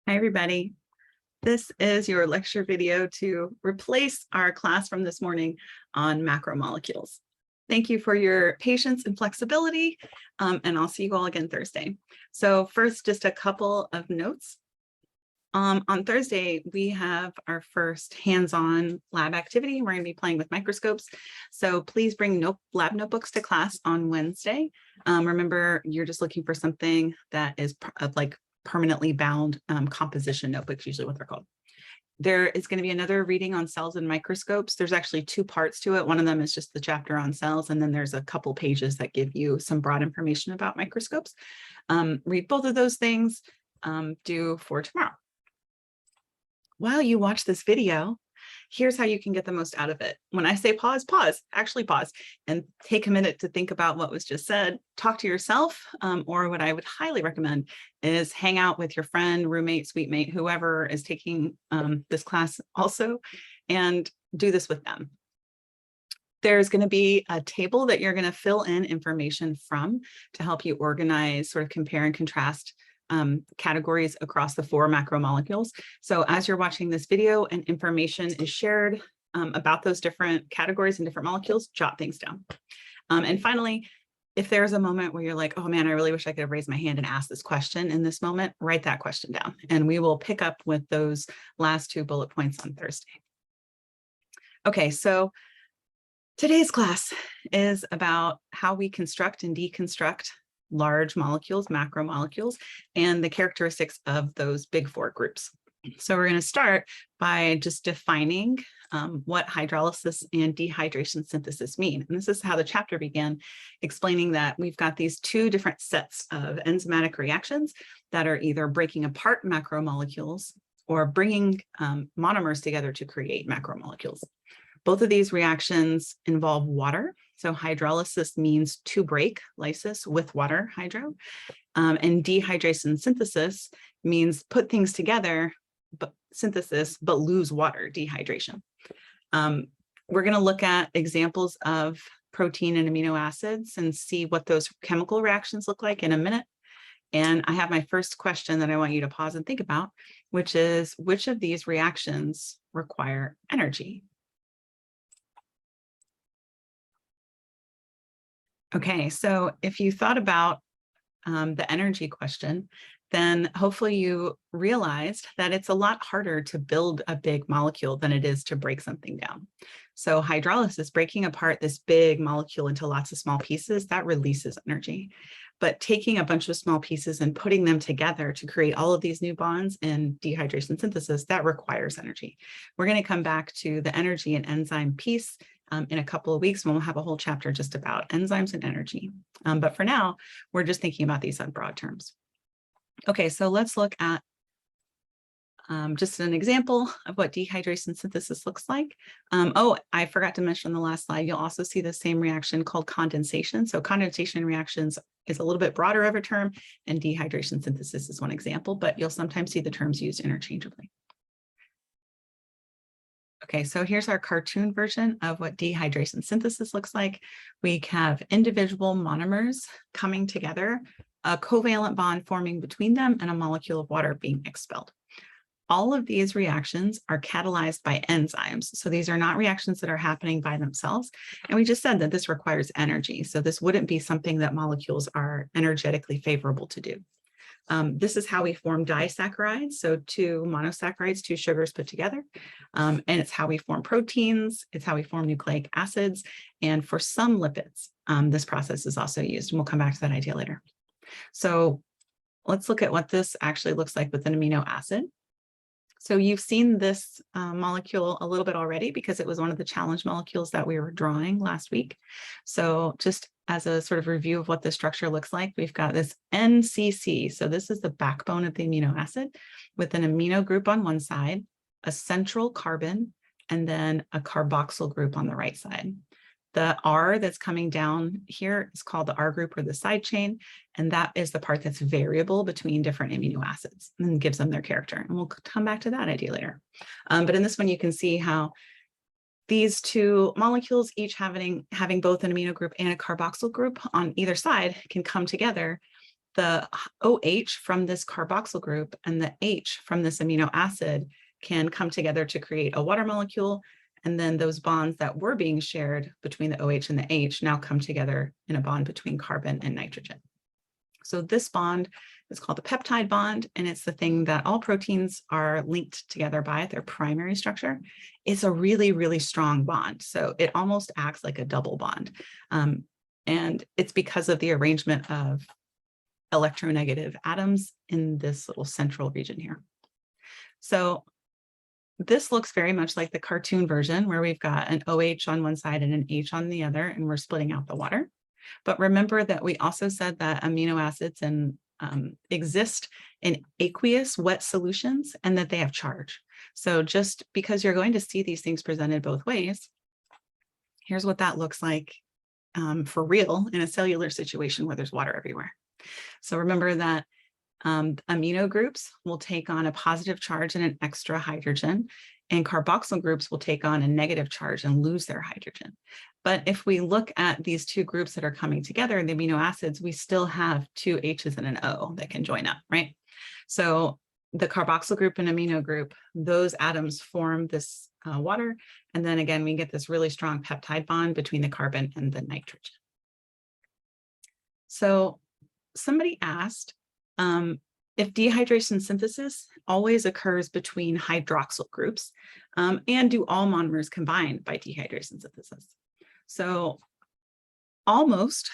Hi, everybody. This is your lecture video to replace our class from this morning on macromolecules. Thank you for your patience and flexibility, and I'll see you all again Thursday. So first, just a couple of notes. On Thursday, we have our first hands-on lab activity. We're going to be playing with microscopes. So please bring lab notebooks to class on Wednesday. Remember, you're just looking for something that is like permanently bound composition notebooks, usually what they're called. There is going to be another reading on cells and microscopes. There's actually two parts to it. One of them is just the chapter on cells, and then there's a couple pages that give you some broad information about microscopes. Read both of those things due for tomorrow. While you watch this video, here's how you can get the most out of it. When I say pause, actually pause and take a minute to think about what was just said. Talk to yourself, or what I would highly recommend is hang out with your friend, roommate, suite mate, whoever is taking this class also, and do this with them. There's going to be a table that you're going to fill in information from to help you organize, sort of compare and contrast categories across the 4 macromolecules. So as you're watching this video and information is shared about those different categories and different molecules, jot things down. And finally, if there's a moment where you're like, oh man, I really wish I could have raised my hand and asked this question in this moment, write that question down. And we will pick up with those last 2 bullet points on Thursday. Okay, so today's class is about how we construct and deconstruct large molecules, macromolecules, and the characteristics of those big 4 groups. So we're going to start by just defining what hydrolysis and dehydration synthesis mean. And this is how the chapter began, explaining that we've got these 2 different sets of enzymatic reactions that are either breaking apart macromolecules or bringing monomers together to create macromolecules. Both of these reactions involve water. So hydrolysis means to break lysis with water, hydro, and dehydration synthesis means put things together, but synthesis, but lose water, dehydration. We're going to look at examples of protein and amino acids and see what those chemical reactions look like in a minute. And I have my first question that I want you to pause and think about, which is, which of these reactions require energy? Okay, so if you thought about the energy question, then hopefully you realized that it's a lot harder to build a big molecule than it is to break something down. So hydrolysis, breaking apart this big molecule into lots of small pieces, that releases energy. But taking a bunch of small pieces and putting them together to create all of these new bonds in dehydration synthesis, that requires energy. We're going to come back to the energy and enzyme piece in a couple of weeks, when we'll have a whole chapter just about enzymes and energy. But for now, we're just thinking about these on broad terms. Okay, so let's look at just an example of what dehydration synthesis looks like. Oh, I forgot to mention on the last slide, you'll also see the same reaction called condensation. So condensation reactions is a little bit broader of a term, and dehydration synthesis is one example, but you'll sometimes see the terms used interchangeably. Okay, so here's our cartoon version of what dehydration synthesis looks like. We have individual monomers coming together, a covalent bond forming between them, and a molecule of water being expelled. All of these reactions are catalyzed by enzymes. So these are not reactions that are happening by themselves. And we just said that this requires energy. So this wouldn't be something that molecules are energetically favorable to do. This is how we form disaccharides, so 2 monosaccharides, 2 sugars put together, and it's how we form proteins, it's how we form nucleic acids, and for some lipids, this process is also used, and we'll come back to that idea later. So let's look at what this actually looks like with an amino acid. So you've seen this molecule a little bit already because it was one of the challenge molecules that we were drawing last week. So just as a sort of review of what the structure looks like, we've got this NCC. So this is the backbone of the amino acid with an amino group on one side, a central carbon, and then a carboxyl group on the right side. The R that's coming down here is called the R group or the side chain, and that is the part that's variable between different amino acids and gives them their character. And we'll come back to that idea later. But in this one, you can see how these 2 molecules, each having both an amino group and a carboxyl group on either side, can come together the OH from this carboxyl group and the H from this amino acid can come together to create a water molecule. And then those bonds that were being shared between the OH and the H now come together in a bond between carbon and nitrogen. So this bond is called the peptide bond, and it's the thing that all proteins are linked together by, their primary structure. It's a really, really strong bond. So it almost acts like a double bond. And it's because of the arrangement of electronegative atoms in this little central region here. So this looks very much like the cartoon version where we've got an OH on one side and an H on the other, and we're splitting out the water. But remember that we also said that amino acids exist in aqueous wet solutions and that they have charge. So just because you're going to see these things presented both ways, here's what that looks like for real in a cellular situation where there's water everywhere. So remember that amino groups will take on a positive charge and an extra hydrogen, and carboxyl groups will take on a negative charge and lose their hydrogen. But if we look at these two groups that are coming together, the amino acids, we still have two H's and an O that can join up, right? So the carboxyl group and amino group, those atoms form this water. And then again, we get this really strong peptide bond between the carbon and the nitrogen. So somebody asked if dehydration synthesis always occurs between hydroxyl groups, and do all monomers combine by dehydration synthesis? So almost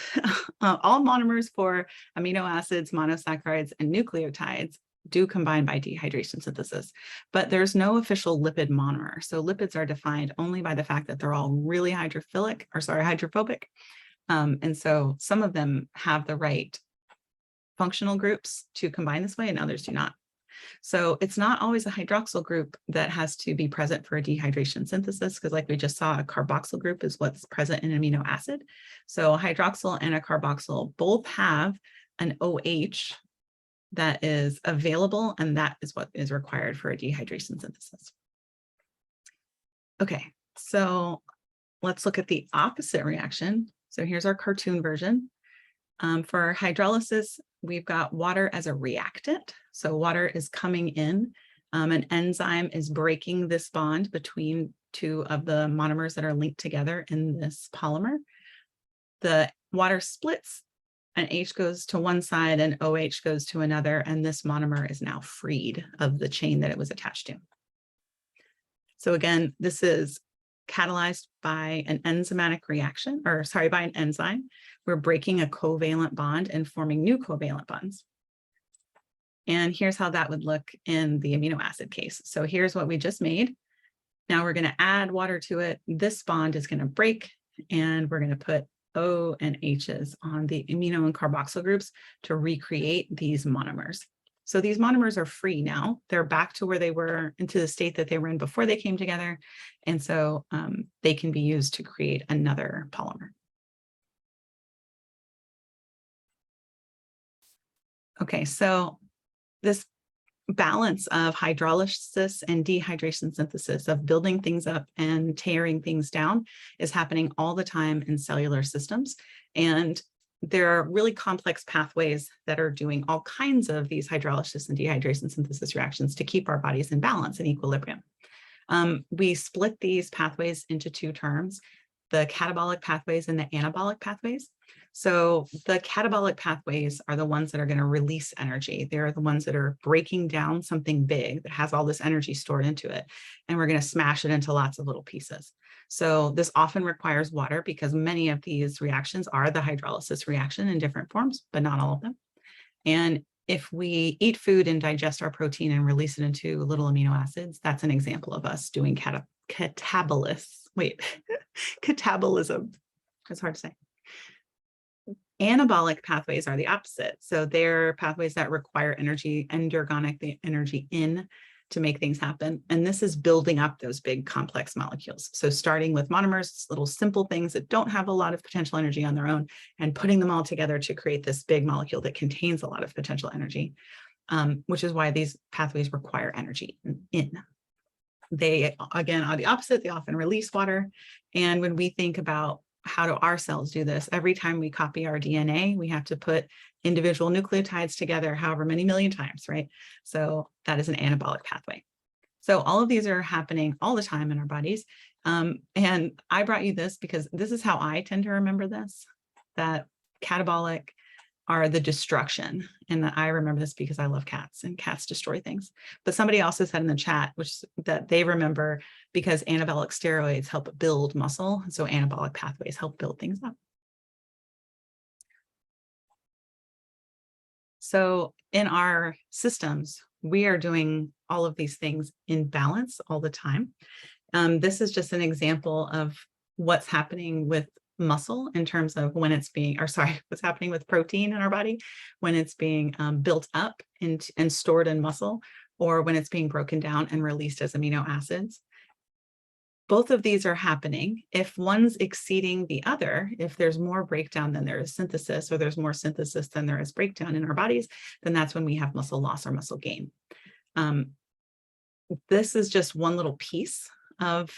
all monomers for amino acids, monosaccharides, and nucleotides do combine by dehydration synthesis, but there's no official lipid monomer. So lipids are defined only by the fact that they're all really hydrophobic. And so some of them have the right functional groups to combine this way and others do not. So it's not always a hydroxyl group that has to be present for a dehydration synthesis, because like we just saw, a carboxyl group is what's present in an amino acid. So a hydroxyl and a carboxyl both have an OH that is available, and that is what is required for a dehydration synthesis. Okay, so let's look at the opposite reaction. So here's our cartoon version. For hydrolysis, we've got water as a reactant. So water is coming in. An enzyme is breaking this bond between two of the monomers that are linked together in this polymer. The water splits, an H goes to one side and OH goes to another, and this monomer is now freed of the chain that it was attached to. So again, this is catalyzed by an enzymatic reaction, by an enzyme. We're breaking a covalent bond and forming new covalent bonds. And here's how that would look in the amino acid case. So here's what we just made. Now we're going to add water to it. This bond is going to break, and we're going to put O and H's on the amino and carboxyl groups to recreate these monomers. So these monomers are free now. They're back to where they were, into the state that they were in before they came together. And so they can be used to create another polymer. Okay, so this balance of hydrolysis and dehydration synthesis, of building things up and tearing things down, is happening all the time in cellular systems. And there are really complex pathways that are doing all kinds of these hydrolysis and dehydration synthesis reactions to keep our bodies in balance and equilibrium. We split these pathways into two terms, the catabolic pathways and the anabolic pathways. So the catabolic pathways are the ones that are going to release energy. They're the ones that are breaking down something big that has all this energy stored into it, and we're going to smash it into lots of little pieces. So this often requires water, because many of these reactions are the hydrolysis reaction in different forms, but not all of them. And if we eat food and digest our protein and release it into little amino acids, that's an example of us doing catabolism. It's hard to say. Anabolic pathways are the opposite. So they're pathways that require energy, endergonic, the energy in, to make things happen. And this is building up those big complex molecules. So starting with monomers, little simple things that don't have a lot of potential energy on their own, and putting them all together to create this big molecule that contains a lot of potential energy, which is why these pathways require energy in. They, again, are the opposite. They often release water. And when we think about how do our cells do this, every time we copy our DNA, we have to put individual nucleotides together however many million times, right? So that is an anabolic pathway. So all of these are happening all the time in our bodies. And I brought you this because this is how I tend to remember this, that catabolic are the destruction. And I remember this because I love cats and cats destroy things. But somebody also said in the chat, that they remember because anabolic steroids help build muscle. So anabolic pathways help build things up. So in our systems, we are doing all of these things in balance all the time. This is just an example of what's happening with muscle in terms of when it's being, or sorry, what's happening with protein in our body when it's being built up and stored in muscle, or when it's being broken down and released as amino acids. Both of these are happening. If one's exceeding the other, if there's more breakdown than there is synthesis, or there's more synthesis than there is breakdown in our bodies, then that's when we have muscle loss or muscle gain. This is just one little piece of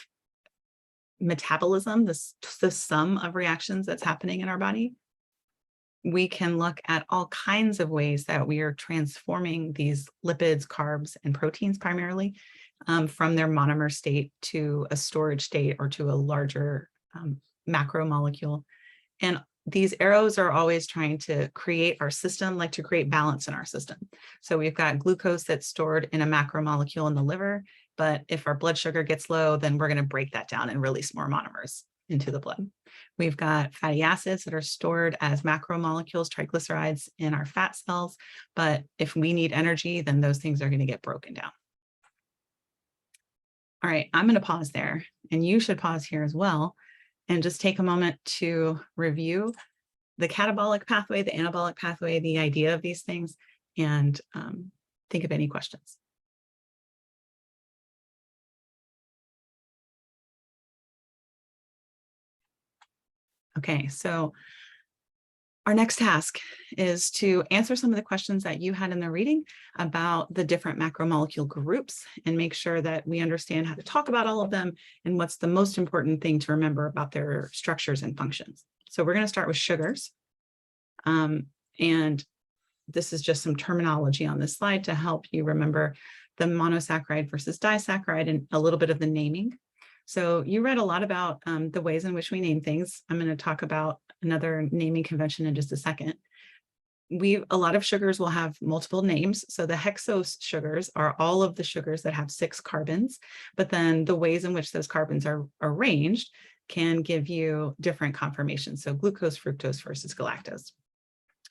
metabolism, the sum of reactions that's happening in our body. We can look at all kinds of ways that we are transforming these lipids, carbs, and proteins primarily from their monomer state to a storage state or to a larger macromolecule. And these arrows are always trying to create our system, like to create balance in our system. So we've got glucose that's stored in a macromolecule in the liver, but if our blood sugar gets low, then we're going to break that down and release more monomers into the blood. We've got fatty acids that are stored as macromolecules, triglycerides in our fat cells, but if we need energy, then those things are going to get broken down. All right, I'm going to pause there, and you should pause here as well, and just take a moment to review the catabolic pathway, the anabolic pathway, the idea of these things, and think of any questions. Okay, so our next task is to answer some of the questions that you had in the reading about the different macromolecule groups and make sure that we understand how to talk about all of them and what's the most important thing to remember about their structures and functions. So we're going to start with sugars. And this is just some terminology on this slide to help you remember the monosaccharide versus disaccharide and a little bit of the naming. So you read a lot about the ways in which we name things. I'm going to talk about another naming convention in just a second. A lot of sugars will have multiple names. So the hexose sugars are all of the sugars that have 6 carbons, but then the ways in which those carbons are arranged can give you different conformations. So glucose, fructose versus galactose.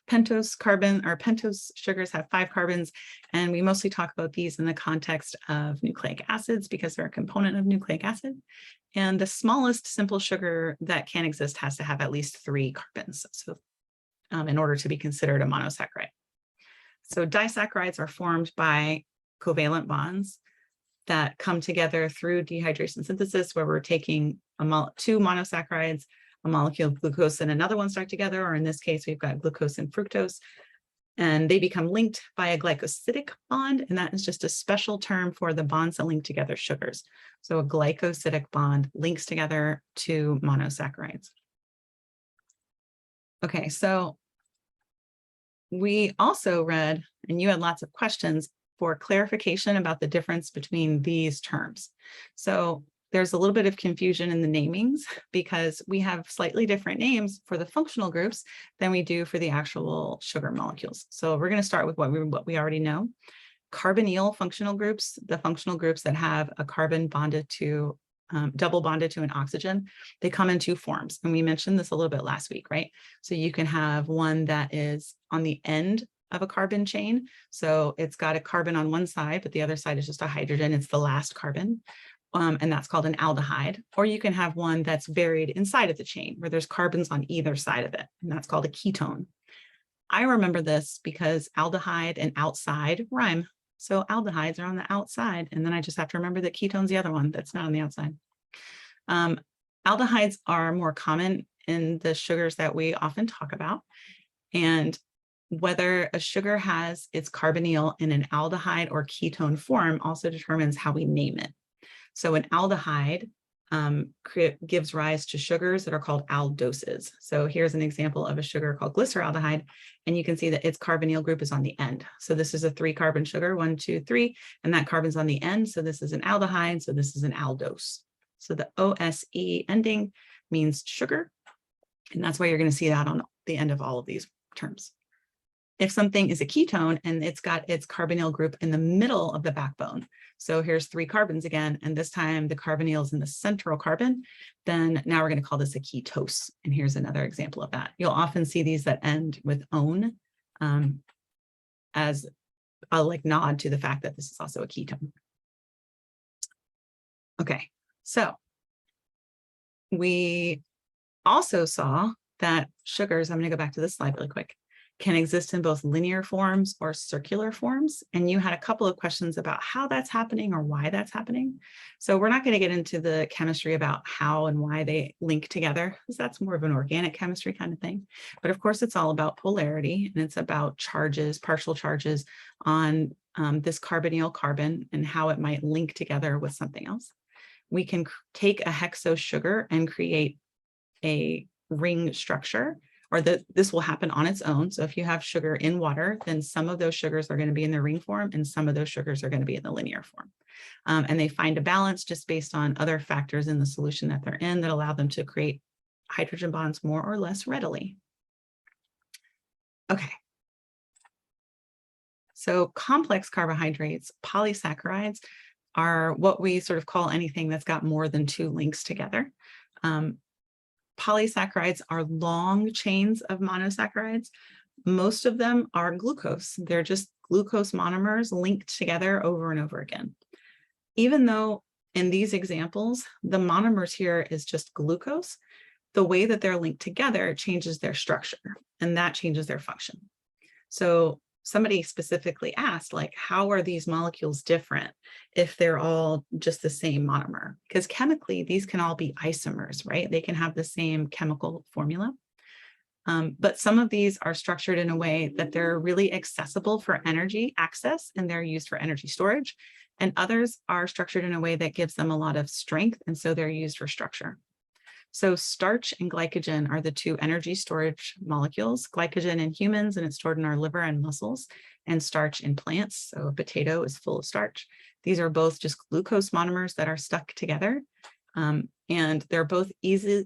Pentose sugars have 5 carbons, and we mostly talk about these in the context of nucleic acids because they're a component of nucleic acid. And the smallest simple sugar that can exist has to have at least 3 carbons, so in order to be considered a monosaccharide. So disaccharides are formed by covalent bonds that come together through dehydration synthesis, where we're taking 2 monosaccharides, a molecule of glucose and another one stuck together, or in this case, we've got glucose and fructose, and they become linked by a glycosidic bond, and that is just a special term for the bonds that link together sugars. So a glycosidic bond links together 2 monosaccharides. Okay, so we also read, and you had lots of questions for clarification about the difference between these terms. So there's a little bit of confusion in the namings because we have slightly different names for the functional groups than we do for the actual sugar molecules. So we're going to start with what we already know. Carbonyl functional groups, the functional groups that have a carbon bonded to, double bonded to an oxygen, they come in 2 forms. And we mentioned this a little bit last week, right? So you can have one that is on the end of a carbon chain. So it's got a carbon on one side, but the other side is just a hydrogen. It's the last carbon. And that's called an aldehyde. Or you can have one that's buried inside of the chain where there's carbons on either side of it, and that's called a ketone. I remember this because aldehyde and outside rhyme. So aldehydes are on the outside, and then I just have to remember that ketone's the other one that's not on the outside. Aldehydes are more common in the sugars that we often talk about, and whether a sugar has its carbonyl in an aldehyde or ketone form also determines how we name it. So an aldehyde gives rise to sugars that are called aldoses. So here's an example of a sugar called glyceraldehyde, and you can see that its carbonyl group is on the end. So this is a 3-carbon sugar, 1, 2, 3, and that carbon's on the end. So this is an aldehyde, so this is an aldose. So the OSE ending means sugar, and that's why you're going to see that on the end of all of these terms. If something is a ketone and it's got its carbonyl group in the middle of the backbone, so here's 3 carbons again, and this time the carbonyl is in the central carbon, then now we're going to call this a ketose. And here's another example of that. You'll often see these that end with "-one" as a nod to the fact that this is also a ketone. Okay, so we also saw that sugars, I'm going to go back to this slide really quick, can exist in both linear forms or circular forms. And you had a couple of questions about how that's happening or why that's happening. So we're not going to get into the chemistry about how and why they link together, because that's more of an organic chemistry kind of thing. But of course, it's all about polarity, and it's about charges, partial charges on this carbonyl carbon and how it might link together with something else. We can take a hexose sugar and create a ring structure, or this will happen on its own. So if you have sugar in water, then some of those sugars are going to be in the ring form and some of those sugars are going to be in the linear form. And they find a balance just based on other factors in the solution that they're in that allow them to create hydrogen bonds more or less readily. Okay. So complex carbohydrates, polysaccharides, are what we sort of call anything that's got more than 2 links together. Polysaccharides are long chains of monosaccharides. Most of them are glucose. They're just glucose monomers linked together over and over again. Even though in these examples, the monomers here is just glucose, the way that they're linked together changes their structure, and that changes their function. So somebody specifically asked, how are these molecules different if they're all just the same monomer? Because chemically, these can all be isomers, right? They can have the same chemical formula. But some of these are structured in a way that they're really accessible for energy access, and they're used for energy storage. And others are structured in a way that gives them a lot of strength, and so they're used for structure. So starch and glycogen are the 2 energy storage molecules. Glycogen in humans, and it's stored in our liver and muscles, and starch in plants. So a potato is full of starch. These are both just glucose monomers that are stuck together, and they're both easy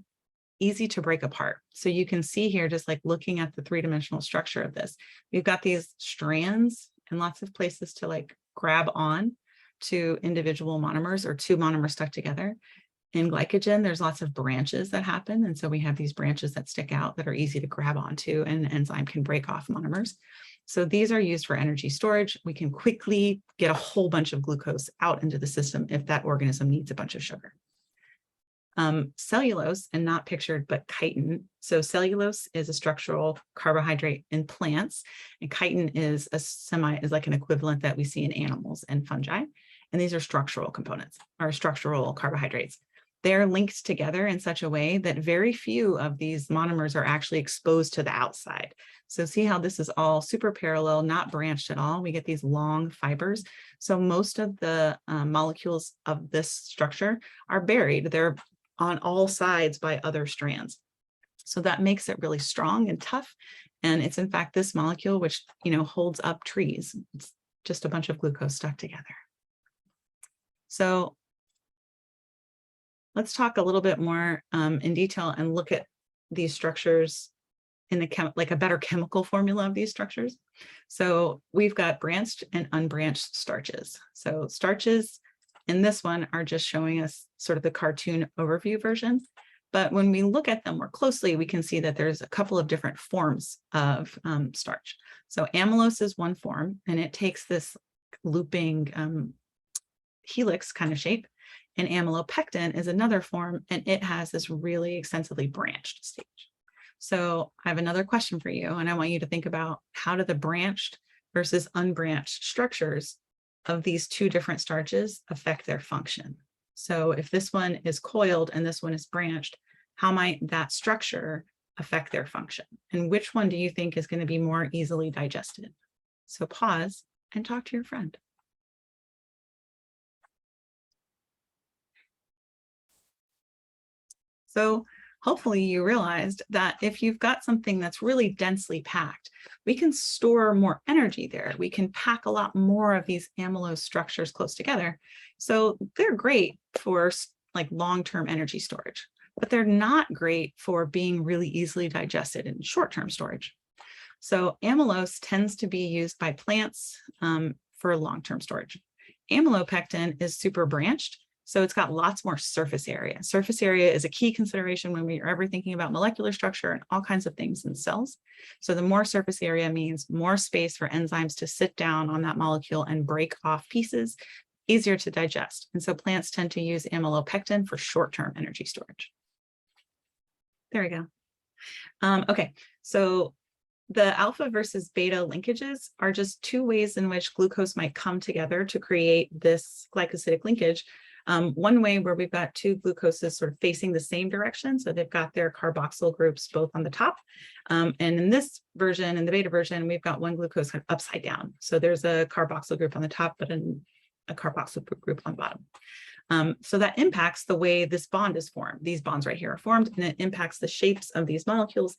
to break apart. So you can see here, just looking at the 3-dimensional structure of this, we've got these strands and lots of places to grab on to individual monomers, or 2 monomers stuck together. In glycogen, there's lots of branches that happen. And so we have these branches that stick out that are easy to grab onto, and an enzyme can break off monomers. So these are used for energy storage. We can quickly get a whole bunch of glucose out into the system if that organism needs a bunch of sugar. Cellulose, and not pictured, but chitin. So cellulose is a structural carbohydrate in plants, and chitin is like an equivalent that we see in animals and fungi. And these are structural components, or structural carbohydrates. They're linked together in such a way that very few of these monomers are actually exposed to the outside. So see how this is all super parallel, not branched at all. We get these long fibers. So most of the molecules of this structure are buried. They're on all sides by other strands. So that makes it really strong and tough. And it's in fact this molecule which, holds up trees. It's just a bunch of glucose stuck together. So let's talk a little bit more in detail and look at these structures in a better chemical formula of these structures. So we've got branched and unbranched starches. So starches in this one are just showing us sort of the cartoon overview version. But when we look at them more closely, we can see that there's a couple of different forms of starch. So amylose is one form, and it takes this looping helix kind of shape. And amylopectin is another form, and it has this really extensively branched stage. So I have another question for you, and I want you to think about how do the branched versus unbranched structures of these 2 different starches affect their function. So if this one is coiled and this one is branched, how might that structure affect their function? And which one do you think is going to be more easily digested? So pause and talk to your friend. So hopefully you realized that if you've got something that's really densely packed, we can store more energy there. We can pack a lot more of these amylose structures close together. So they're great for like long-term energy storage, but they're not great for being really easily digested in short-term storage. So amylose tends to be used by plants for long-term storage. Amylopectin is super branched, so it's got lots more surface area. Surface area is a key consideration when we're ever thinking about molecular structure and all kinds of things in cells. So the more surface area means more space for enzymes to sit down on that molecule and break off pieces, easier to digest. And so plants tend to use amylopectin for short-term energy storage. There we go. Okay, so the alpha versus beta linkages are just two ways in which glucose might come together to create this glycosidic linkage. One way where we've got two glucoses sort of facing the same direction. So they've got their carboxyl groups both on the top. And in this version, in the beta version, we've got one glucose kind of upside down. So there's a carboxyl group on the top, but a carboxyl group on the bottom. So that impacts the way this bond is formed. These bonds right here are formed, and it impacts the shapes of these molecules,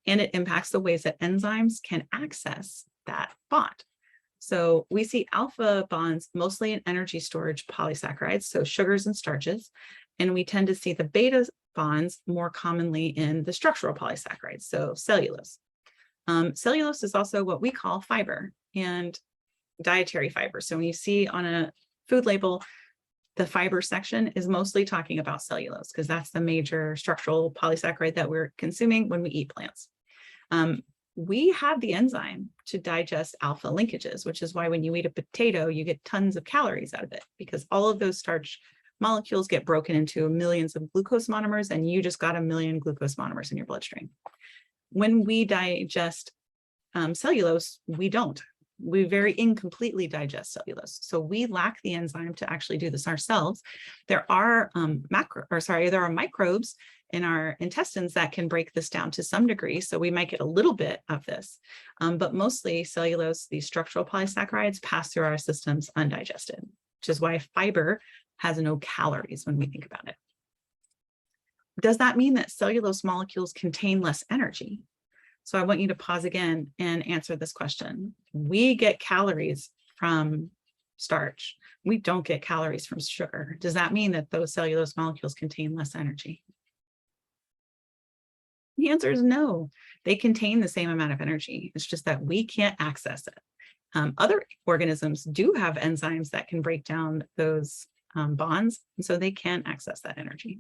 and it impacts the ways that enzymes can access that bond. So we see alpha bonds mostly in energy storage polysaccharides, so sugars and starches, and we tend to see the beta bonds more commonly in the structural polysaccharides, so cellulose. Cellulose is also what we call fiber and dietary fiber. So when you see on a food label, the fiber section is mostly talking about cellulose because that's the major structural polysaccharide that we're consuming when we eat plants. We have the enzyme to digest alpha linkages, which is why when you eat a potato, you get tons of calories out of it because all of those starch molecules get broken into millions of glucose monomers, and you just got a million glucose monomers in your bloodstream. When we digest cellulose, we don't. We very incompletely digest cellulose. So we lack the enzyme to actually do this ourselves. There are there are microbes in our intestines that can break this down to some degree. So we might get a little bit of this, but mostly cellulose, these structural polysaccharides pass through our systems undigested, which is why fiber has no calories when we think about it. Does that mean that cellulose molecules contain less energy? So I want you to pause again and answer this question. We get calories from starch. We don't get calories from sugar. Does that mean that those cellulose molecules contain less energy? The answer is no. They contain the same amount of energy. It's just that we can't access it. Other organisms do have enzymes that can break down those bonds, and so they can access that energy.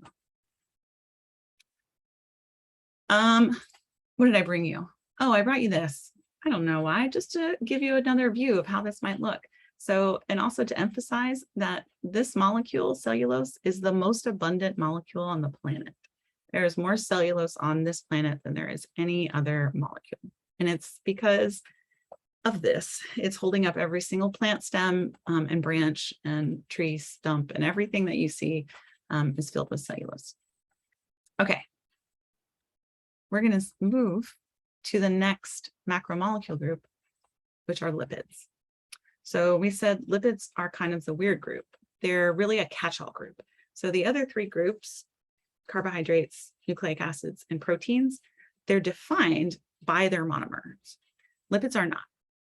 What did I bring you? Oh, I brought you this. I don't know why, just to give you another view of how this might look. So, and also to emphasize that this molecule, cellulose, is the most abundant molecule on the planet. There is more cellulose on this planet than there is any other molecule. And it's because of this. It's holding up every single plant stem and branch and tree stump, and everything that you see is filled with cellulose. Okay. We're going to move to the next macromolecule group, which are lipids. So we said lipids are kind of the weird group. They're really a catch-all group. So the other three groups, carbohydrates, nucleic acids, and proteins, they're defined by their monomers. Lipids are not.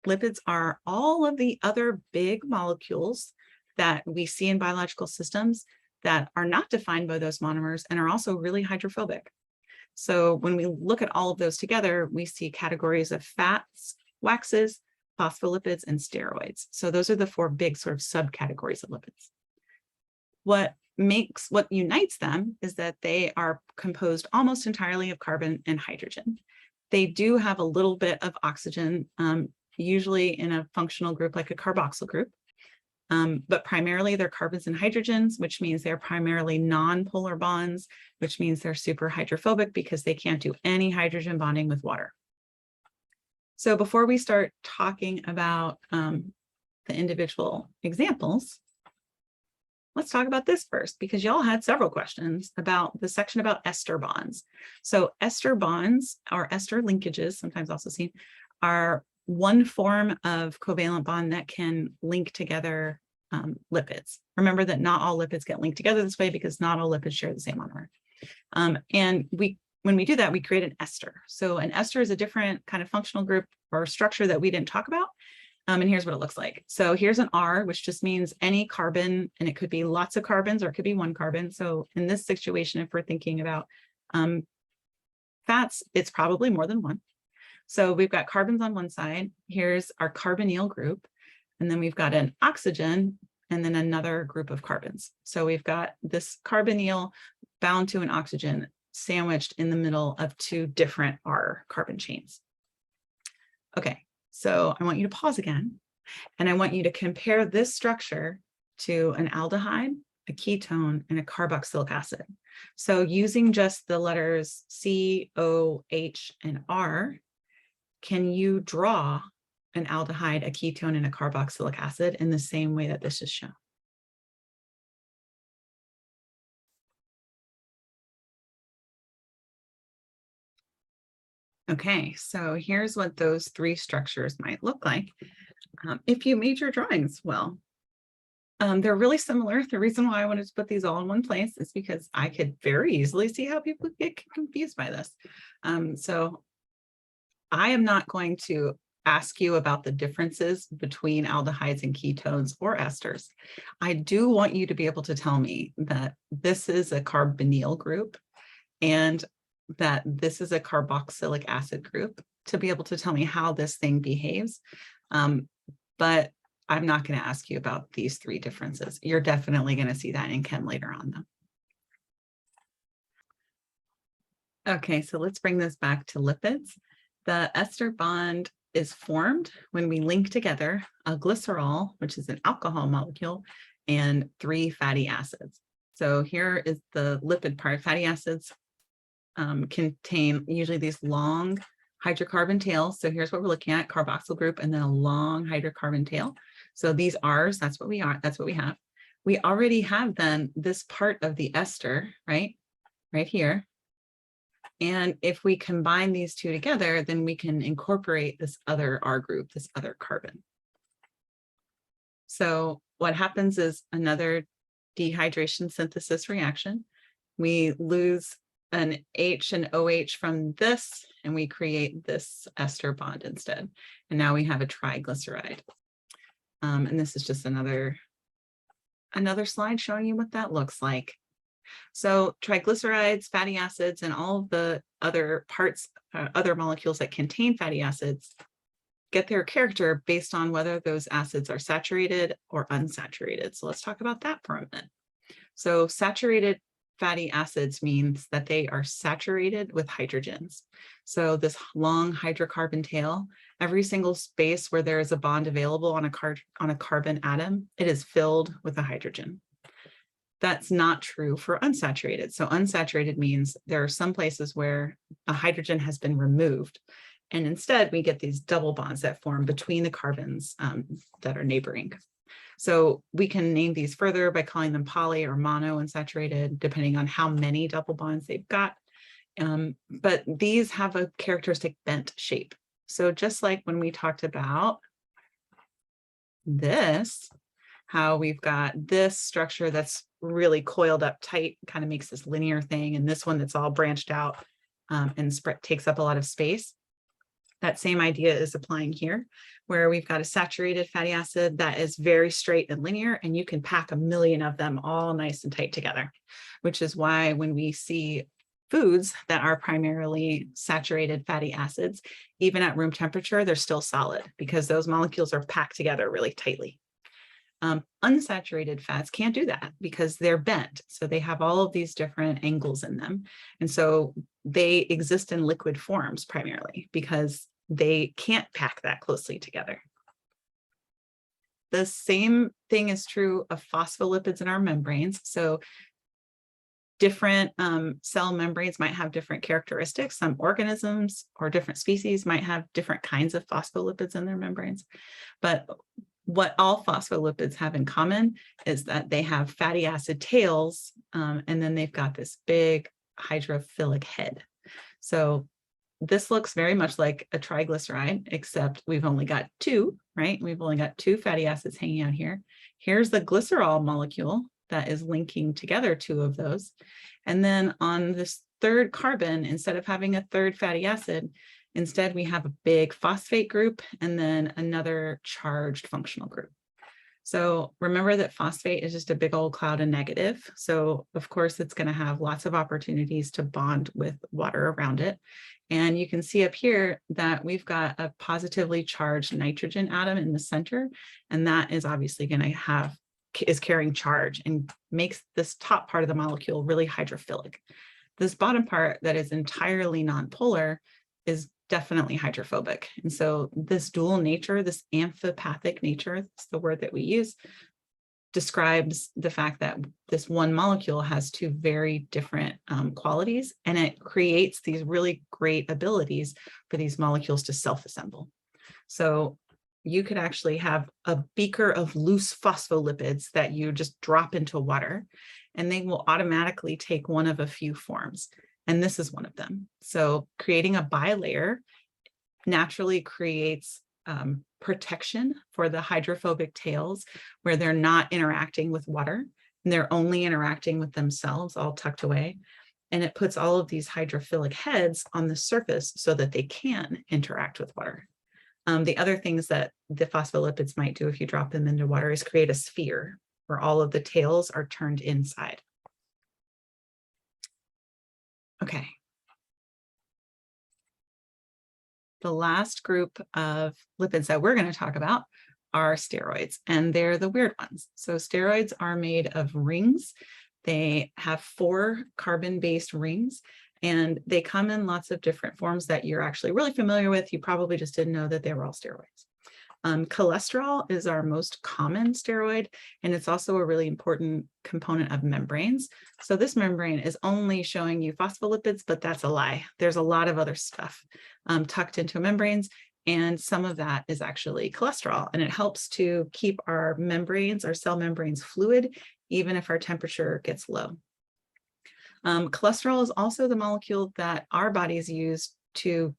Lipids are all of the other big molecules that we see in biological systems that are not defined by those monomers and are also really hydrophobic. So when we look at all of those together, we see categories of fats, waxes, phospholipids, and steroids. So those are the four big sort of subcategories of lipids. What unites them is that they are composed almost entirely of carbon and hydrogen. They do have a little bit of oxygen, usually in a functional group like a carboxyl group. But primarily they're carbons and hydrogens, which means they're primarily non-polar bonds, which means they're super hydrophobic because they can't do any hydrogen bonding with water. So before we start talking about the individual examples, let's talk about this first, because y'all had several questions about the section about ester bonds. So ester bonds, or ester linkages, sometimes also seen, are one form of covalent bond that can link together lipids. Remember that not all lipids get linked together this way because not all lipids share the same monomer. And when we do that, we create an ester. So an ester is a different kind of functional group or structure that we didn't talk about. And here's what it looks like. So here's an R, which just means any carbon, and it could be lots of carbons or it could be one carbon. So in this situation, if we're thinking about fats, it's probably more than one. So we've got carbons on one side. Here's our carbonyl group. And then we've got an oxygen and then another group of carbons. So we've got this carbonyl bound to an oxygen sandwiched in the middle of two different R carbon chains. Okay, so I want you to pause again, and I want you to compare this structure to an aldehyde, a ketone, and a carboxylic acid. So using just the letters C, O, H, and R, can you draw an aldehyde, a ketone, and a carboxylic acid in the same way that this is shown? Okay, so here's what those three structures might look like if you made your drawings well. They're really similar. The reason why I wanted to put these all in one place is because I could very easily see how people get confused by this. So I am not going to ask you about the differences between aldehydes and ketones or esters. I do want you to be able to tell me that this is a carbonyl group and that this is a carboxylic acid group, to be able to tell me how this thing behaves. But I'm not going to ask you about these three differences. You're definitely going to see that in chem later on, though. Okay, so let's bring this back to lipids. The ester bond is formed when we link together a glycerol, which is an alcohol molecule, and 3 fatty acids. So here is the lipid part. Fatty acids contain usually these long hydrocarbon tails. So here's what we're looking at: carboxyl group, and then a long hydrocarbon tail. So these R's, that's what we are, that's what we have. We already have then this part of the ester, right here. And if we combine these two together, then we can incorporate this other R group, this other carbon. So what happens is another dehydration synthesis reaction. We lose an H and OH from this, and we create this ester bond instead. And now we have a triglyceride. And this is just another slide showing you what that looks like. So triglycerides, fatty acids, and all of the other parts, other molecules that contain fatty acids get their character based on whether those acids are saturated or unsaturated. So let's talk about that for a minute. So saturated fatty acids means that they are saturated with hydrogens. So this long hydrocarbon tail, every single space where there is a bond available on a carbon atom, it is filled with a hydrogen. That's not true for unsaturated. So unsaturated means there are some places where a hydrogen has been removed, and instead we get these double bonds that form between the carbons that are neighboring. So we can name these further by calling them poly or mono unsaturated, depending on how many double bonds they've got. But these have a characteristic bent shape. So just like when we talked about this, how we've got this structure that's really coiled up tight, kind of makes this linear thing, and this one that's all branched out and takes up a lot of space. That same idea is applying here, where we've got a saturated fatty acid that is very straight and linear, and you can pack a million of them all nice and tight together, which is why when we see foods that are primarily saturated fatty acids, even at room temperature, they're still solid because those molecules are packed together really tightly. Unsaturated fats can't do that because they're bent. So they have all of these different angles in them. And so they exist in liquid forms primarily because they can't pack that closely together. The same thing is true of phospholipids in our membranes. So different cell membranes might have different characteristics. Some organisms or different species might have different kinds of phospholipids in their membranes. But what all phospholipids have in common is that they have fatty acid tails, and then they've got this big hydrophilic head. So this looks very much like a triglyceride, except we've only got 2, right? We've only got 2 fatty acids hanging out here. Here's the glycerol molecule that is linking together two of those. And then on this third carbon, instead of having a third fatty acid, instead we have a big phosphate group and then another charged functional group. So remember that phosphate is just a big old cloud of negative. So of course it's going to have lots of opportunities to bond with water around it. And you can see up here that we've got a positively charged nitrogen atom in the center. And that is obviously going to is carrying charge and makes this top part of the molecule really hydrophilic. This bottom part that is entirely nonpolar is definitely hydrophobic. And so this dual nature, this amphipathic nature, that's the word that we use, describes the fact that this one molecule has two very different qualities, and it creates these really great abilities for these molecules to self-assemble. So you could actually have a beaker of loose phospholipids that you just drop into water, and they will automatically take one of a few forms. And this is one of them. So creating a bilayer naturally creates protection for the hydrophobic tails, where they're not interacting with water and they're only interacting with themselves, all tucked away. And it puts all of these hydrophilic heads on the surface so that they can interact with water. The other things that the phospholipids might do if you drop them into water is create a sphere where all of the tails are turned inside. Okay. The last group of lipids that we're going to talk about are steroids, and they're the weird ones. So steroids are made of rings. They have 4 carbon-based rings, and they come in lots of different forms that you're actually really familiar with. You probably just didn't know that they were all steroids. Cholesterol is our most common steroid, and it's also a really important component of membranes. So this membrane is only showing you phospholipids, but that's a lie. There's a lot of other stuff tucked into membranes, and some of that is actually cholesterol, and it helps to keep our membranes, our cell membranes, fluid, even if our temperature gets low. Cholesterol is also the molecule that our bodies use to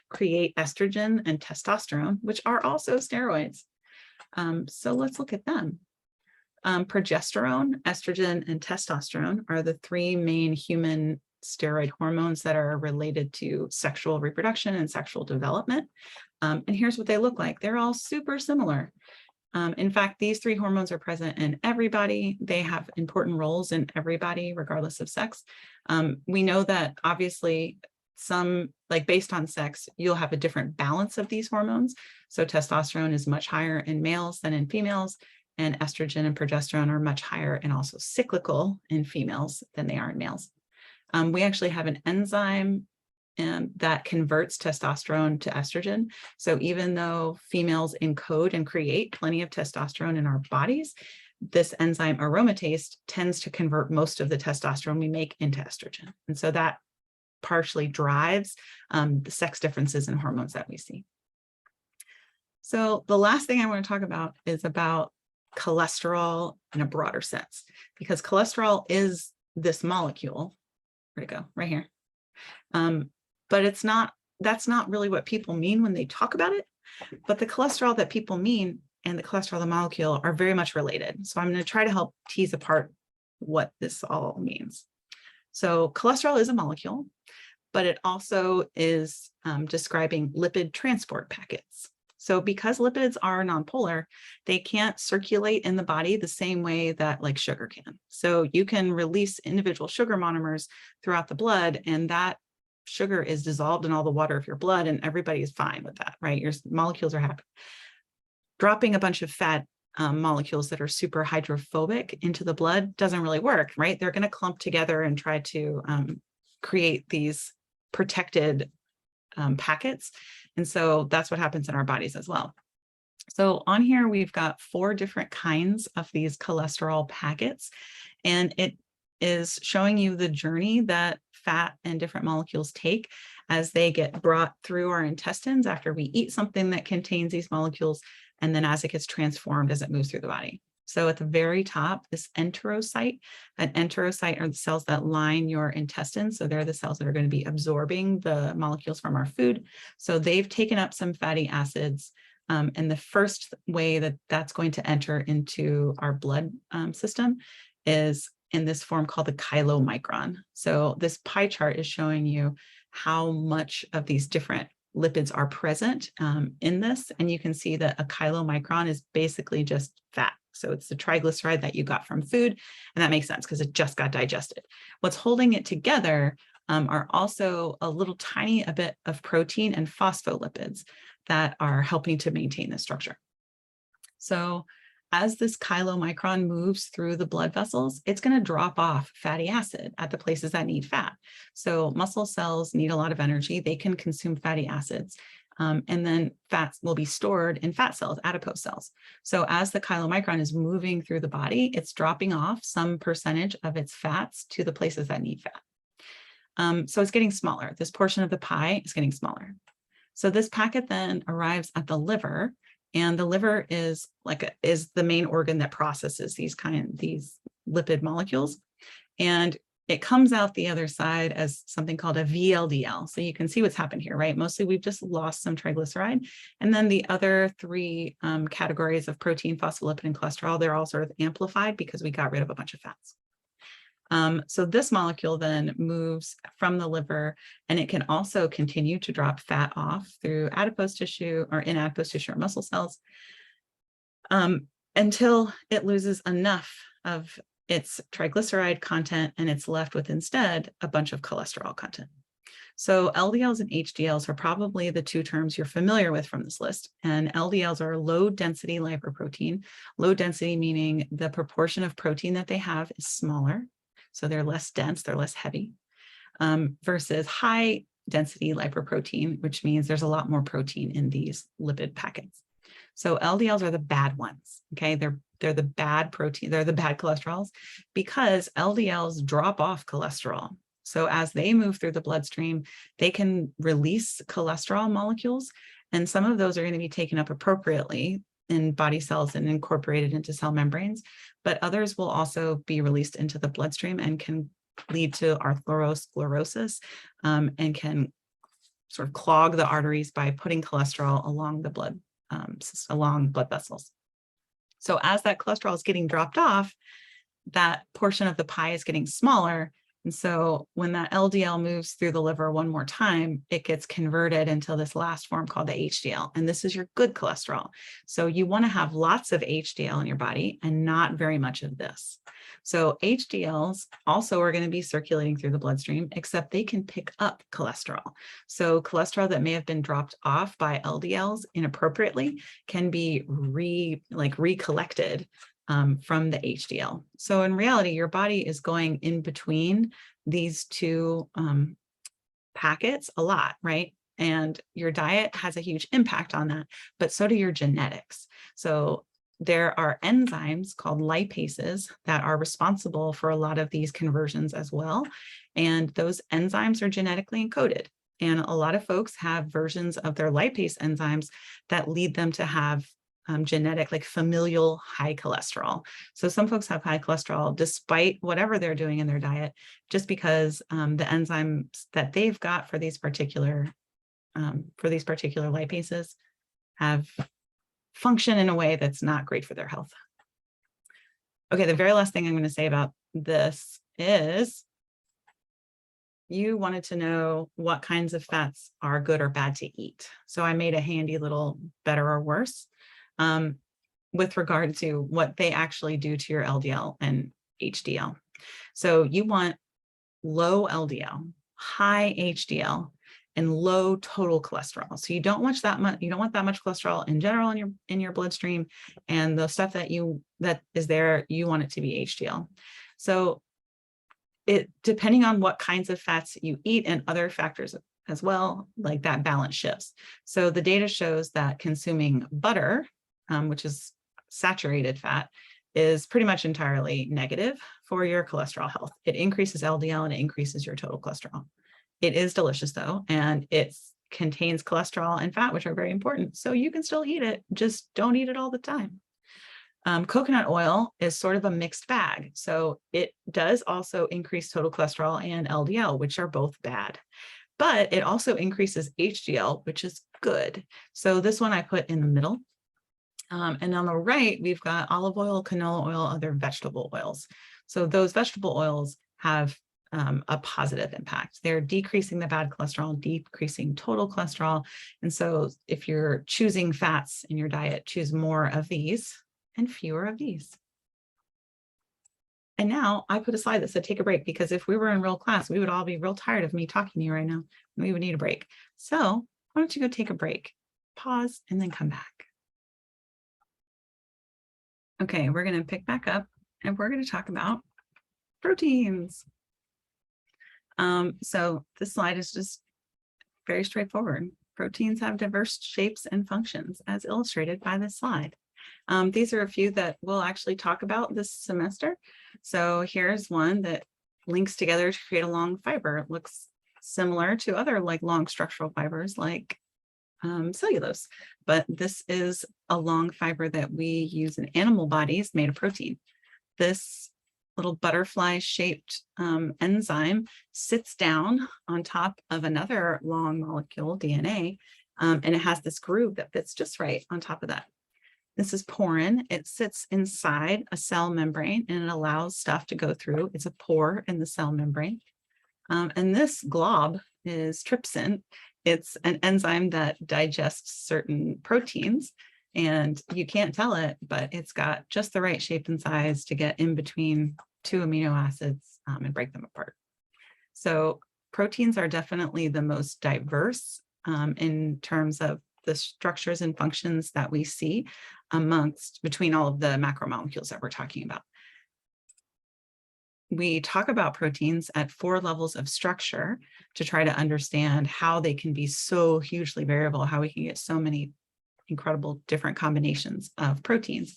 create estrogen and testosterone, which are also steroids. So let's look at them. Progesterone, estrogen, and testosterone are the 3 main human steroid hormones that are related to sexual reproduction and sexual development. And here's what they look like. They're all super similar. In fact, these 3 hormones are present in everybody. They have important roles in everybody, regardless of sex. We know that obviously based on sex, you'll have a different balance of these hormones. So testosterone is much higher in males than in females, and estrogen and progesterone are much higher and also cyclical in females than they are in males. We actually have an enzyme that converts testosterone to estrogen. So even though females encode and create plenty of testosterone in our bodies, this enzyme aromatase tends to convert most of the testosterone we make into estrogen. And so that partially drives the sex differences in hormones that we see. So the last thing I want to talk about is about cholesterol in a broader sense, because cholesterol is this molecule. Where'd it go? Right here. But that's not really what people mean when they talk about it. But the cholesterol that people mean and the cholesterol of the molecule are very much related. So I'm going to try to help tease apart what this all means. So cholesterol is a molecule, but it also is describing lipid transport packets. So because lipids are nonpolar, they can't circulate in the body the same way that like sugar can. So you can release individual sugar monomers throughout the blood, and that sugar is dissolved in all the water of your blood, and everybody is fine with that, right? Your molecules are happy. Dropping a bunch of fat molecules that are super hydrophobic into the blood doesn't really work, right? They're going to clump together and try to create these protected packets. And so that's what happens in our bodies as well. So on here, we've got 4 different kinds of these cholesterol packets, and it is showing you the journey that fat and different molecules take as they get brought through our intestines after we eat something that contains these molecules, and then as it gets transformed as it moves through the body. So at the very top, this enterocyte, an enterocyte are the cells that line your intestines. So they're the cells that are going to be absorbing the molecules from our food. So they've taken up some fatty acids. And the first way that that's going to enter into our blood system is in this form called the chylomicron. So this pie chart is showing you how much of these different lipids are present in this. And you can see that a chylomicron is basically just fat. So it's the triglyceride that you got from food. And that makes sense because it just got digested. What's holding it together are also a little tiny a bit of protein and phospholipids that are helping to maintain the structure. So as this chylomicron moves through the blood vessels, it's going to drop off fatty acid at the places that need fat. So muscle cells need a lot of energy. They can consume fatty acids. And then fats will be stored in fat cells, adipose cells. So as the chylomicron is moving through the body, it's dropping off some percentage of its fats to the places that need fat. So it's getting smaller. This portion of the pie is getting smaller. So this packet then arrives at the liver, and the liver is the main organ that processes these lipid molecules. And it comes out the other side as something called a VLDL. So you can see what's happened here, right? Mostly we've just lost some triglyceride. And then the other three categories of protein, phospholipid, and cholesterol, they're all sort of amplified because we got rid of a bunch of fats. So this molecule then moves from the liver, and it can also continue to drop fat off through adipose tissue or in adipose tissue or muscle cells until it loses enough of its triglyceride content and it's left with instead a bunch of cholesterol content. So LDLs and HDLs are probably the two terms you're familiar with from this list. And LDLs are low density lipoprotein. Low density meaning the proportion of protein that they have is smaller. So they're less dense, they're less heavy, versus high density lipoprotein, which means there's a lot more protein in these lipid packets. So LDLs are the bad ones, okay? They're the bad protein, they're the bad cholesterols because LDLs drop off cholesterol. So as they move through the bloodstream, they can release cholesterol molecules, and some of those are going to be taken up appropriately in body cells and incorporated into cell membranes, but others will also be released into the bloodstream and can lead to atherosclerosis and can sort of clog the arteries by putting cholesterol along the blood, along blood vessels. So as that cholesterol is getting dropped off, that portion of the pie is getting smaller. And so when that LDL moves through the liver one more time, it gets converted into this last form called the HDL. And this is your good cholesterol. So you want to have lots of HDL in your body and not very much of this. So HDLs also are going to be circulating through the bloodstream, except they can pick up cholesterol. So cholesterol that may have been dropped off by LDLs inappropriately can be recollected from the HDL. So in reality, your body is going in between these two packets a lot, right? And your diet has a huge impact on that, but so do your genetics. So there are enzymes called lipases that are responsible for a lot of these conversions as well. And those enzymes are genetically encoded. And a lot of folks have versions of their lipase enzymes that lead them to have genetic, like familial high cholesterol. So some folks have high cholesterol despite whatever they're doing in their diet, just because the enzymes that they've got for these particular lipases have function in a way that's not great for their health. Okay, the very last thing I'm going to say about this is you wanted to know what kinds of fats are good or bad to eat. So I made a handy little better or worse with regard to what they actually do to your LDL and HDL. So you want low LDL, high HDL, and low total cholesterol. So you don't want that much. You don't want that much cholesterol in general in your bloodstream, and the stuff that is there, you want it to be HDL. So depending on what kinds of fats you eat and other factors as well, like that balance shifts. So the data shows that consuming butter, which is saturated fat, is pretty much entirely negative for your cholesterol health. It increases LDL and it increases your total cholesterol. It is delicious though, and it contains cholesterol and fat, which are very important. So you can still eat it, just don't eat it all the time. Coconut oil is sort of a mixed bag. So it does also increase total cholesterol and LDL, which are both bad. But it also increases HDL, which is good. So this one I put in the middle. And on the right, we've got olive oil, canola oil, other vegetable oils. So those vegetable oils have a positive impact. They're decreasing the bad cholesterol, decreasing total cholesterol. And so if you're choosing fats in your diet, choose more of these and fewer of these. And now I put a slide that said take a break, because if we were in real class, we would all be real tired of me talking to you right now. We would need a break. So why don't you go take a break, pause, and then come back. Okay, we're going to pick back up and we're going to talk about proteins. So this slide is just very straightforward. Proteins have diverse shapes and functions as illustrated by this slide. These are a few that we'll actually talk about this semester. So here's one that links together to create a long fiber. It looks similar to other like long structural fibers like cellulose, but this is a long fiber that we use in animal bodies made of protein. This little butterfly shaped enzyme sits down on top of another long molecule, DNA, and it has this groove that fits just right on top of that. This is porin. It sits inside a cell membrane and it allows stuff to go through. It's a pore in the cell membrane. And this glob is trypsin. It's an enzyme that digests certain proteins, and you can't tell it, but it's got just the right shape and size to get in between two amino acids and break them apart. So proteins are definitely the most diverse in terms of the structures and functions that we see between all of the macromolecules that we're talking about. We talk about proteins at 4 levels of structure to try to understand how they can be so hugely variable, how we can get so many incredible different combinations of proteins.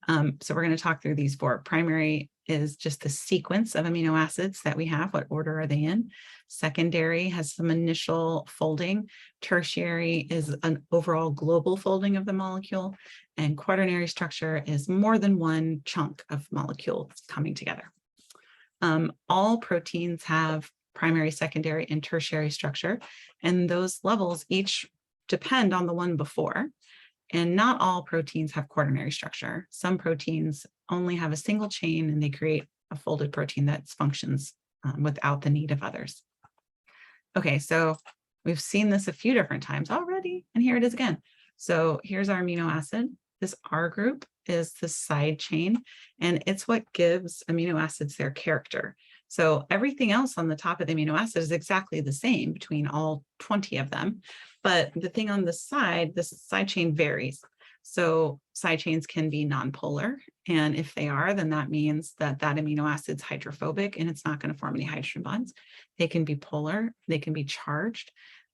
So we're going to talk through these 4. Primary is just the sequence of amino acids that we have. What order are they in? Secondary has some initial folding. Tertiary is an overall global folding of the molecule. And quaternary structure is more than one chunk of molecules coming together. All proteins have primary, secondary, and tertiary structure, and those levels each depend on the one before. And not all proteins have quaternary structure. Some proteins only have a single chain and they create a folded protein that functions without the need of others. Okay, so we've seen this a few different times already, and here it is again. So here's our amino acid. This R group is the side chain, and it's what gives amino acids their character. So everything else on the top of the amino acid is exactly the same between all 20 of them. But the thing on the side, this side chain varies. So side chains can be nonpolar. And if they are, then that means that that amino acid's hydrophobic and it's not going to form any hydrogen bonds. They can be polar. They can be charged.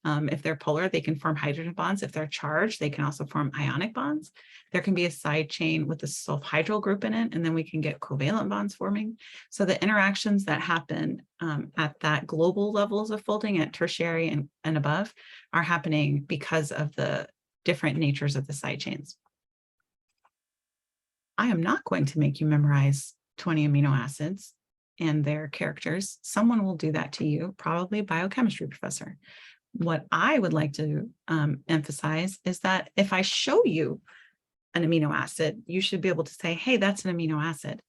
If they're polar, they can form hydrogen bonds. If they're charged, they can also form ionic bonds. There can be a side chain with a sulfhydryl group in it, and then we can get covalent bonds forming. So the interactions that happen at that global levels of folding at tertiary and above are happening because of the different natures of the side chains. I am not going to make you memorize 20 amino acids and their characters. Someone will do that to you, probably a biochemistry professor. What I would like to emphasize is that if I show you an amino acid, you should be able to say, hey, that's an amino acid.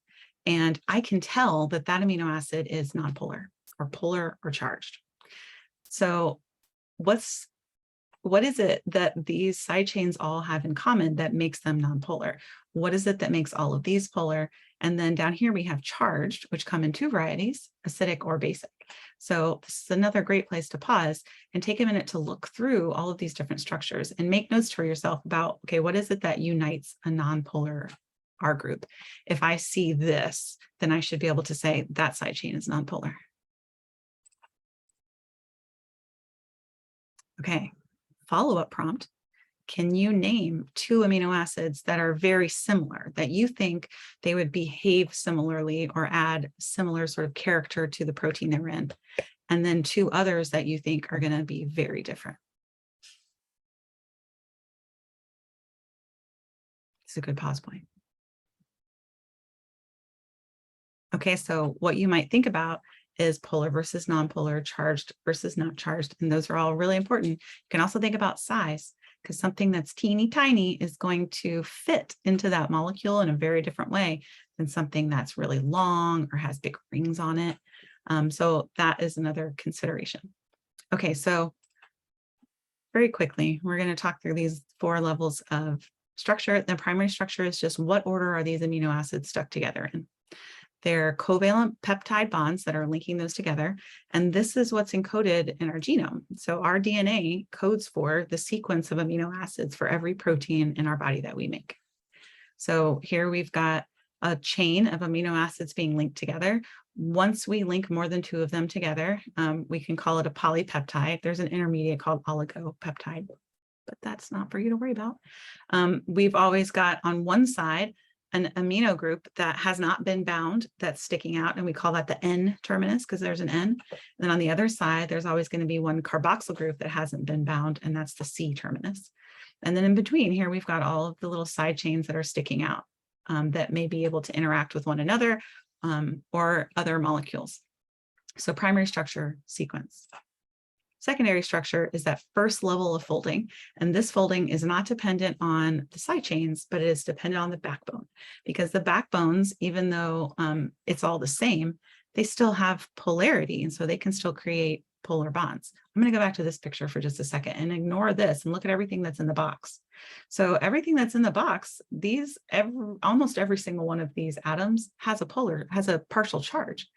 And I can tell that that amino acid is nonpolar or polar or charged. So what is it that these side chains all have in common that makes them nonpolar? What is it that makes all of these polar? And then down here we have charged, which come in 2 varieties, acidic or basic. So this is another great place to pause and take a minute to look through all of these different structures and make notes for yourself about, okay, what is it that unites a nonpolar R group? If I see this, then I should be able to say that side chain is nonpolar. Okay, follow-up prompt. Can you name 2 amino acids that are very similar, that you think they would behave similarly or add similar sort of character to the protein they're in? And then 2 others that you think are going to be very different. It's a good pause point. Okay, so what you might think about is polar versus nonpolar, charged versus not charged, and those are all really important. You can also think about size. because something that's teeny tiny is going to fit into that molecule in a very different way than something that's really long or has big rings on it. So that is another consideration. Okay, so very quickly, we're going to talk through these 4 levels of structure. The primary structure is just what order are these amino acids stuck together in. They're covalent peptide bonds that are linking those together. And this is what's encoded in our genome. So our DNA codes for the sequence of amino acids for every protein in our body that we make. So here we've got a chain of amino acids being linked together. Once we link more than 2 of them together, we can call it a polypeptide. There's an intermediate called oligopeptide, but that's not for you to worry about. We've always got on one side an amino group that has not been bound, that's sticking out, and we call that the N terminus because there's an N. And then on the other side, there's always going to be one carboxyl group that hasn't been bound, and that's the C terminus. And then in between here, we've got all of the little side chains that are sticking out that may be able to interact with one another or other molecules. So primary structure, sequence. Secondary structure is that first level of folding, and this folding is not dependent on the side chains, but it is dependent on the backbone, because the backbones, even though it's all the same, they still have polarity, and so they can still create polar bonds. I'm going to go back to this picture for just a second and ignore this and look at everything that's in the box. So everything that's in the box, almost every single one of these atoms has a partial charge.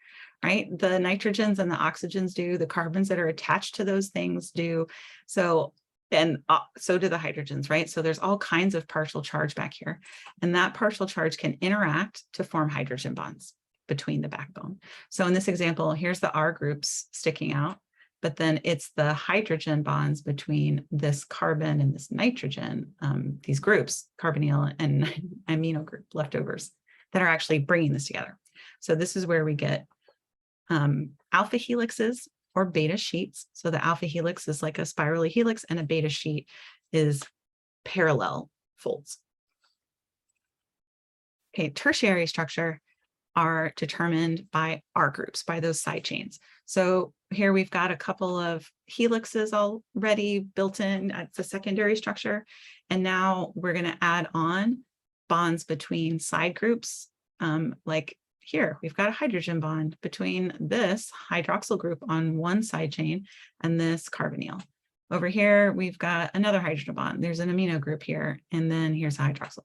Right? The nitrogens and the oxygens do, the carbons that are attached to those things do. So, and so do the hydrogens, right? So there's all kinds of partial charge back here. And that partial charge can interact to form hydrogen bonds between the backbone. So in this example, here's the R groups sticking out, but then it's the hydrogen bonds between this carbon and this nitrogen, these groups, carbonyl and amino group leftovers, that are actually bringing this together. So this is where we get alpha helixes or beta sheets. So the alpha helix is like a spirally helix, and a beta sheet is parallel folds. Okay, tertiary structure are determined by R groups, by those side chains. So here we've got a couple of helixes already built in at the secondary structure. And now we're going to add on bonds between side groups, like here, we've got a hydrogen bond between this hydroxyl group on one side chain and this carbonyl. Over here, we've got another hydrogen bond. There's an amino group here, and then here's a hydroxyl.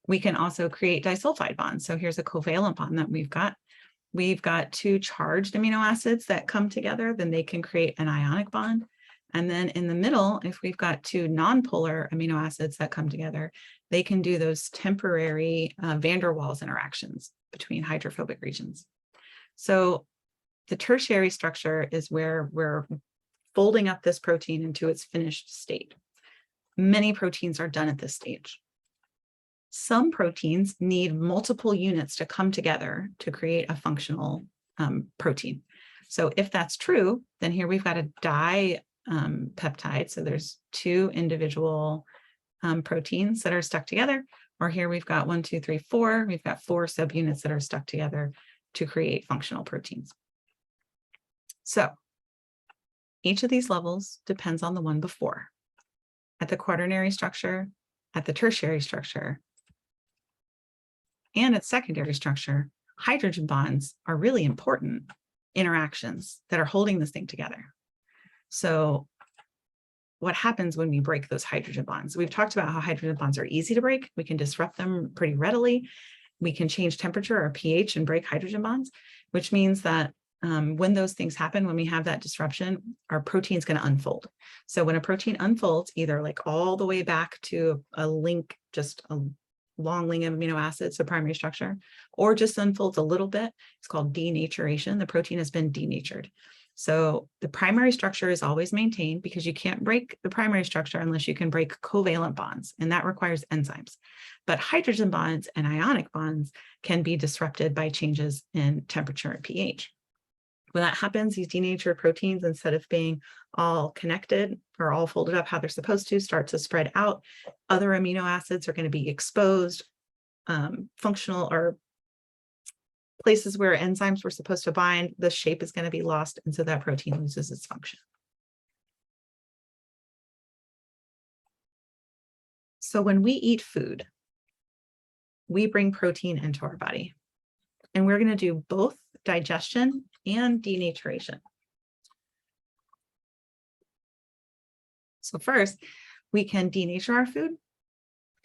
We can also create disulfide bonds. So here's a covalent bond that we've got. We've got 2 charged amino acids that come together, then they can create an ionic bond. And then in the middle, if we've got 2 nonpolar amino acids that come together, they can do those temporary van der Waals interactions between hydrophobic regions. So the tertiary structure is where we're folding up this protein into its finished state. Many proteins are done at this stage. Some proteins need multiple units to come together to create a functional protein. So if that's true, then here we've got a dipeptide. So there's 2 individual proteins that are stuck together. Or here we've got 1, 2, 3, 4. We've got 4 subunits that are stuck together to create functional proteins. So each of these levels depends on the one before. At the quaternary structure, at the tertiary structure, and at secondary structure, hydrogen bonds are really important interactions that are holding this thing together. So what happens when we break those hydrogen bonds? We've talked about how hydrogen bonds are easy to break. We can disrupt them pretty readily. We can change temperature or pH and break hydrogen bonds, which means that when those things happen, when we have that disruption, our protein's going to unfold. So when a protein unfolds, either like all the way back to a link, just a long link of amino acids, so primary structure, or just unfolds a little bit, it's called denaturation. The protein has been denatured. So the primary structure is always maintained because you can't break the primary structure unless you can break covalent bonds, and that requires enzymes. But hydrogen bonds and ionic bonds can be disrupted by changes in temperature and pH. When that happens, these denatured proteins, instead of being all connected or all folded up how they're supposed to, start to spread out. Other amino acids are going to be exposed, functional or places where enzymes were supposed to bind, the shape is going to be lost, and so that protein loses its function. So when we eat food, we bring protein into our body. And we're going to do both digestion and denaturation. So first, we can denature our food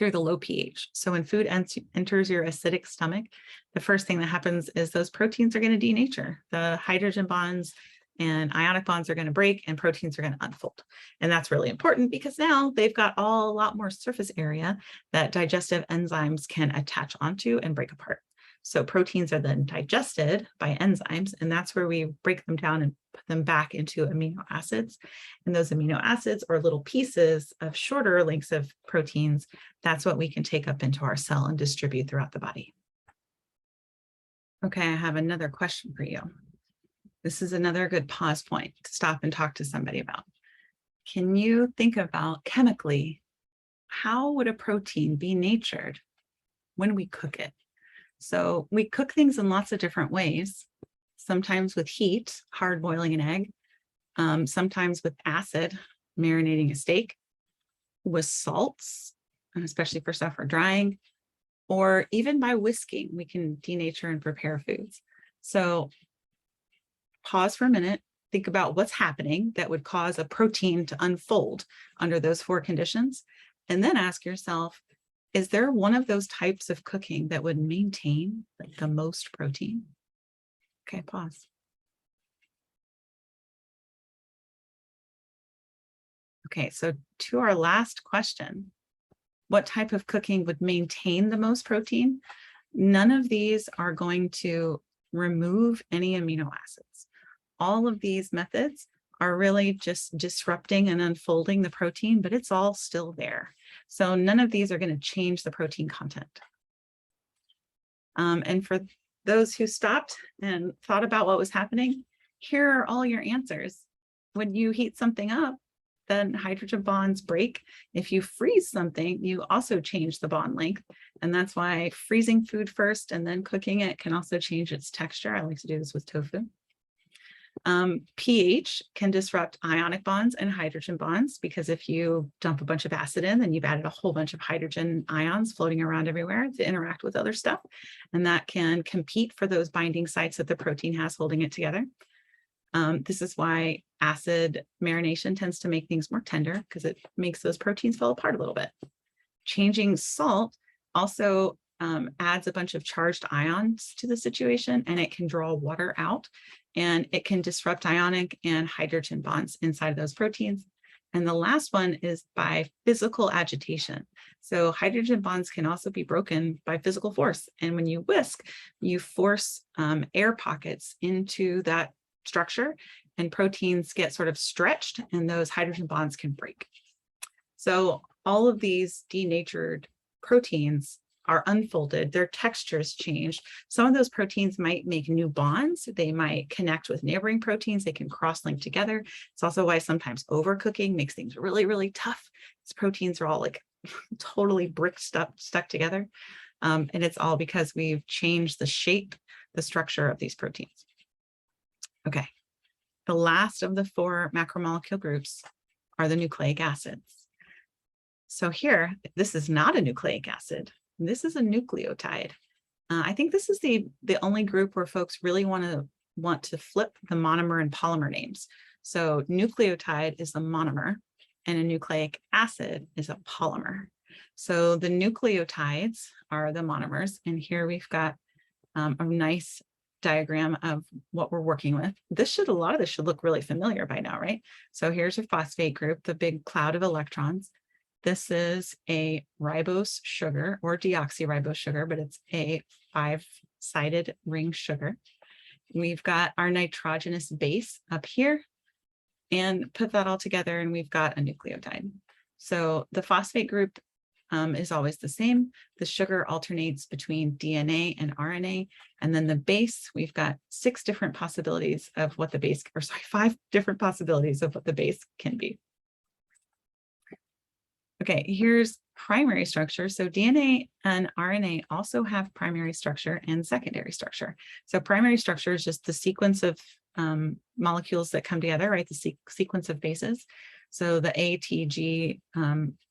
through the low pH. So when food enters your acidic stomach, the first thing that happens is those proteins are going to denature. The hydrogen bonds and ionic bonds are going to break and proteins are going to unfold. And that's really important because now they've got a lot more surface area that digestive enzymes can attach onto and break apart. So proteins are then digested by enzymes, and that's where we break them down and put them back into amino acids. And those amino acids, or little pieces of shorter lengths of proteins, that's what we can take up into our cell and distribute throughout the body. Okay, I have another question for you. This is another good pause point to stop and talk to somebody about. Can you think about chemically, how would a protein be natured when we cook it? So we cook things in lots of different ways, sometimes with heat, hard boiling an egg, sometimes with acid, marinating a steak, with salts, and especially for stuff for drying, or even by whisking, we can denature and prepare foods. So pause for a minute, think about what's happening that would cause a protein to unfold under those 4 conditions, and then ask yourself, is there one of those types of cooking that would maintain the most protein? Okay, pause. Okay, so to our last question, what type of cooking would maintain the most protein? None of these are going to remove any amino acids. All of these methods are really just disrupting and unfolding the protein, but it's all still there. So none of these are going to change the protein content. And for those who stopped and thought about what was happening, here are all your answers. When you heat something up, then hydrogen bonds break. If you freeze something, you also change the bond length. And that's why freezing food first and then cooking it can also change its texture. I like to do this with tofu. pH can disrupt ionic bonds and hydrogen bonds, because if you dump a bunch of acid in, then you've added a whole bunch of hydrogen ions floating around everywhere to interact with other stuff. And that can compete for those binding sites that the protein has holding it together. This is why acid marination tends to make things more tender, because it makes those proteins fall apart a little bit. Changing salt also adds a bunch of charged ions to the situation, and it can draw water out, and it can disrupt ionic and hydrogen bonds inside those proteins. And the last one is by physical agitation. So hydrogen bonds can also be broken by physical force. And when you whisk, you force air pockets into that structure, and proteins get sort of stretched, and those hydrogen bonds can break. So all of these denatured proteins are unfolded, their textures change. Some of those proteins might make new bonds. They might connect with neighboring proteins. They can cross-link together. It's also why sometimes overcooking makes things really, really tough. These proteins are all like totally stuck together. And it's all because we've changed the shape, the structure of these proteins. Okay, the last of the 4 macromolecule groups are the nucleic acids. So here, this is not a nucleic acid. This is a nucleotide. I think this is the only group where folks really want to flip the monomer and polymer names. So nucleotide is the monomer, and a nucleic acid is a polymer. So the nucleotides are the monomers, and here we've got a nice diagram of what we're working with. A lot of this should look really familiar by now, right? So here's a phosphate group, the big cloud of electrons. This is a ribose sugar, or deoxyribose sugar, but it's a 5-sided ring sugar. We've got our nitrogenous base up here, and put that all together, and we've got a nucleotide. So the phosphate group is always the same. The sugar alternates between DNA and RNA. And then the base, we've got 6 different possibilities of what the base, 5 different possibilities of what the base can be. Okay, here's primary structure. So DNA and RNA also have primary structure and secondary structure. So primary structure is just the sequence of molecules that come together, right? The sequence of bases. So the ATG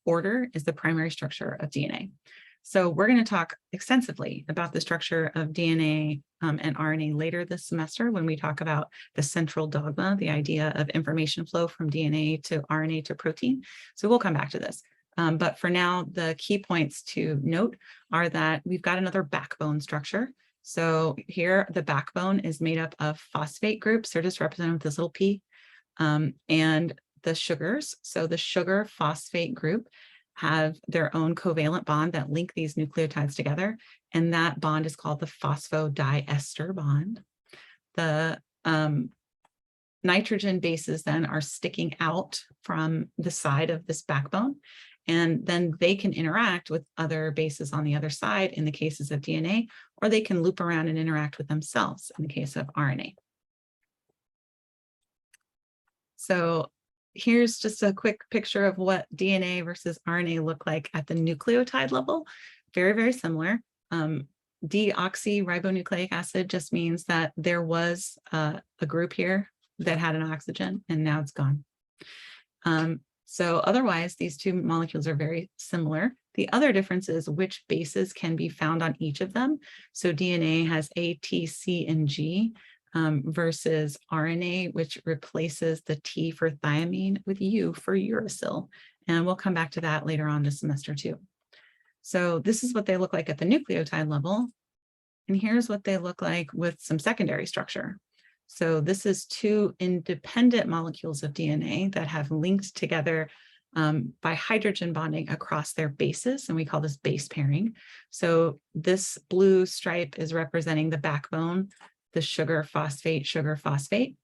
order is the primary structure of DNA. So we're going to talk extensively about the structure of DNA and RNA later this semester when we talk about the central dogma, the idea of information flow from DNA to RNA to protein. So we'll come back to this. But for now, the key points to note are that we've got another backbone structure. So here, the backbone is made up of phosphate groups. They're just represented with this little P, and the sugars. So the sugar phosphate group have their own covalent bond that link these nucleotides together, and that bond is called the phosphodiester bond. The nitrogen bases then are sticking out from the side of this backbone, and then they can interact with other bases on the other side in the cases of DNA, or they can loop around and interact with themselves in the case of RNA. So here's just a quick picture of what DNA versus RNA look like at the nucleotide level. Very, very similar. Deoxyribonucleic acid just means that there was a group here that had an oxygen and now it's gone. So otherwise, these two molecules are very similar. The other difference is which bases can be found on each of them. So DNA has A, T, C, and G. Versus RNA, which replaces the T for thiamine with U for uracil. And we'll come back to that later on this semester too. So this is what they look like at the nucleotide level. And here's what they look like with some secondary structure. So this is two independent molecules of DNA that have linked together by hydrogen bonding across their bases, and we call this base pairing. So this blue stripe is representing the backbone, the sugar phosphate,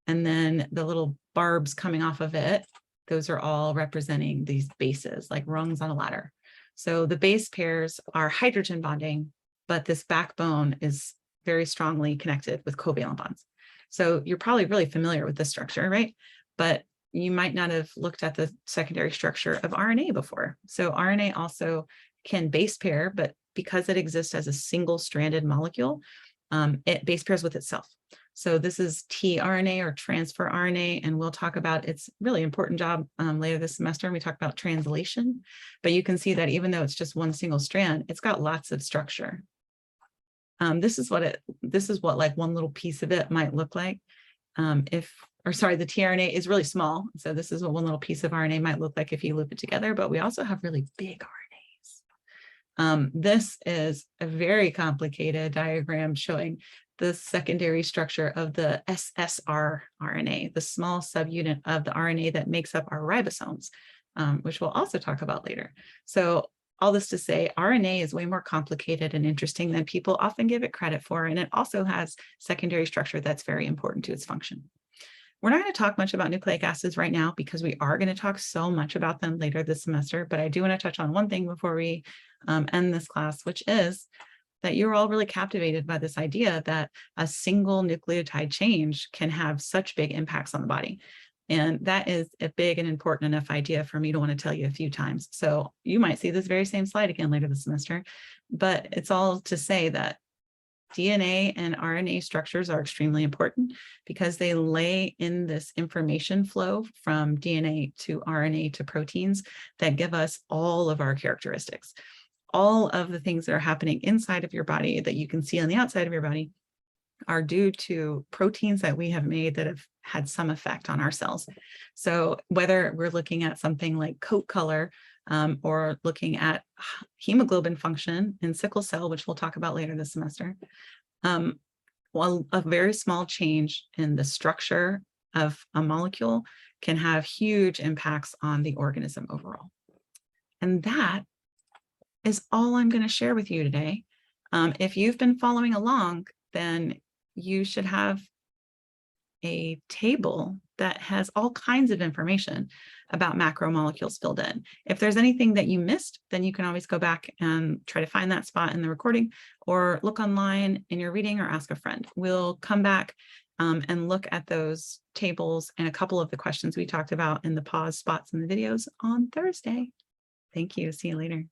and then the little barbs coming off of it, those are all representing these bases, like rungs on a ladder. So the base pairs are hydrogen bonding, but this backbone is very strongly connected with covalent bonds. So you're probably really familiar with this structure, right? But you might not have looked at the secondary structure of RNA before. So RNA also can base pair, but because it exists as a single-stranded molecule, it base pairs with itself. So this is tRNA or transfer RNA, and we'll talk about its really important job later this semester when we talk about translation. But you can see that even though it's just one single strand, it's got lots of structure. This is what like one little piece of it might look like. The tRNA is really small. So this is what one little piece of RNA might look like if you loop it together, but we also have really big RNA. This is a very complicated diagram showing the secondary structure of the SSR RNA, the small subunit of the RNA that makes up our ribosomes, which we'll also talk about later. So all this to say, RNA is way more complicated and interesting than people often give it credit for, and it also has secondary structure that's very important to its function. We're not going to talk much about nucleic acids right now because we are going to talk so much about them later this semester, but I do want to touch on one thing before we end this class, which is that you're all really captivated by this idea that a single nucleotide change can have such big impacts on the body. And that is a big and important enough idea for me to want to tell you a few times. So you might see this very same slide again later this semester, but it's all to say that DNA and RNA structures are extremely important because they lay in this information flow from DNA to RNA to proteins that give us all of our characteristics. All of the things that are happening inside of your body that you can see on the outside of your body are due to proteins that we have made that have had some effect on our cells. So whether we're looking at something like coat color or looking at hemoglobin function in sickle cell, which we'll talk about later this semester, while a very small change in the structure of a molecule can have huge impacts on the organism overall. And that is all I'm going to share with you today. If you've been following along, then you should have a table that has all kinds of information about macromolecules filled in. If there's anything that you missed, then you can always go back and try to find that spot in the recording or look online in your reading or ask a friend. We'll come back and look at those tables and a couple of the questions we talked about in the pause spots in the videos on Thursday. Thank you. See you later.